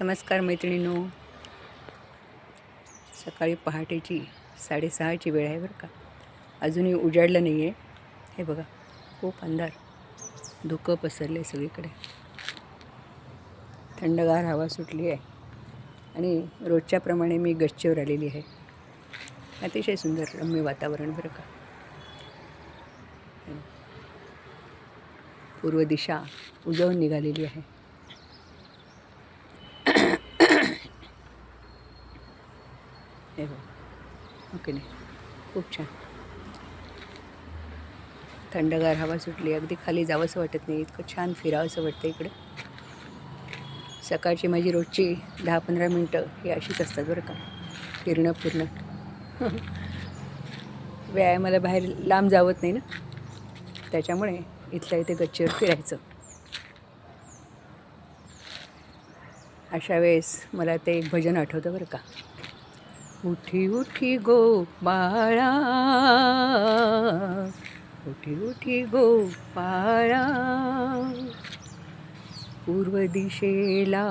नमस्कार मैत्रिणींनो. सकाळी पहाटेची 6:30ची वेळ आहे बरं का. अजूनही उजाडलं नाही आहे. हे बघा, खूप अंधार, धुकं पसरले सगळीकडे. थंडगार हवा सुटली आहे आणि रोजच्याप्रमाणे मी गच्चीवर आलेली आहे. अतिशय सुंदर रम्य वातावरण बरं का. पूर्व दिशा उजळून निघालेली आहे. हे हो, ओके नाही, खूप छान थंडगार हवा सुटली. अगदी खाली जावंसं वाटत नाही, इतकं छान फिरावंसं वाटतं इकडे. सकाळची माझी रोजची 10-15 मिनटं ही अशीच असतात बरं का, फिरणं व्यायामाला बाहेर लांब जावत नाही ना, त्याच्यामुळे इथल्या इथे गच्चीवर फिरायचं. अशा वेळेस मला ते एक भजन आठवतं बरं का. उठी उठी गो बाळा, उठी उठी गो बाळा, पूर्व दिशेला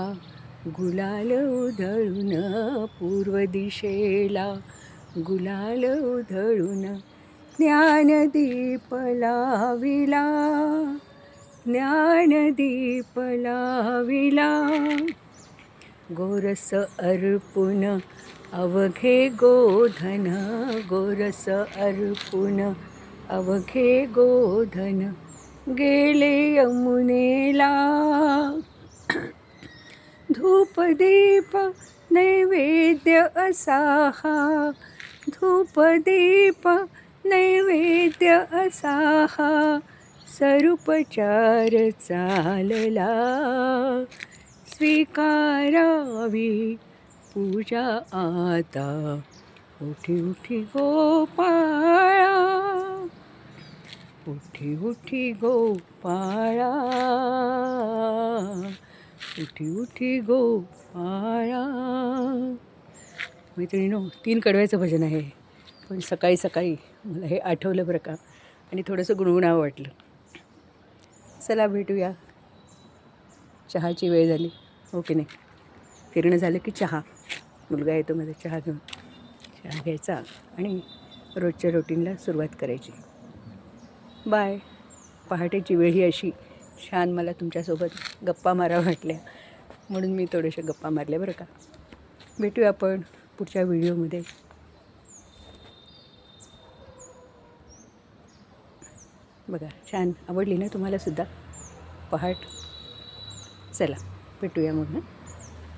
गुलाल उधळून, पूर्व दिशेला गुलाल उधळून, ज्ञानदीप लाविला, ज्ञानदीप लाविला, गोरस अर्पुन अवघे गोधन, गोरस अर्पुन अवघे गोधन, गेले यमुनेला, धूपदीप नैवेद्य असा हा, धूपदीप नैवेद्य असा हा, सरूपचार चालला, स्वीकारावी पूजा आता, उठी उठी गोपाळा, उठी उठी गोपाळा, उठी उठी गोपाळा. मैत्रिणींनो, 3 कडव्याचं भजन आहे, पण सकाळी सकाळी मला हे आठवलं बरं का, आणि थोडंसं गुणगुणावं वाटलं. चला भेटूया. चहाची वेळ झाली, हो की नाही. फिरणं झालं की चहा, मुलगा येतो माझा चहा घेऊन. चहा घ्यायचा आणि रोजच्या रुटीनला सुरुवात करायची. बाय. पहाटेची वेळ ही अशी छान मला तुमच्यासोबत गप्पा मारा वाटल्या, म्हणून मी थोड्याशा गप्पा मारल्या बरं का. भेटूया आपण पुढच्या व्हिडिओमध्ये. बघा, छान आवडली ना तुम्हालासुद्धा पहाट. चला भेटूया मग.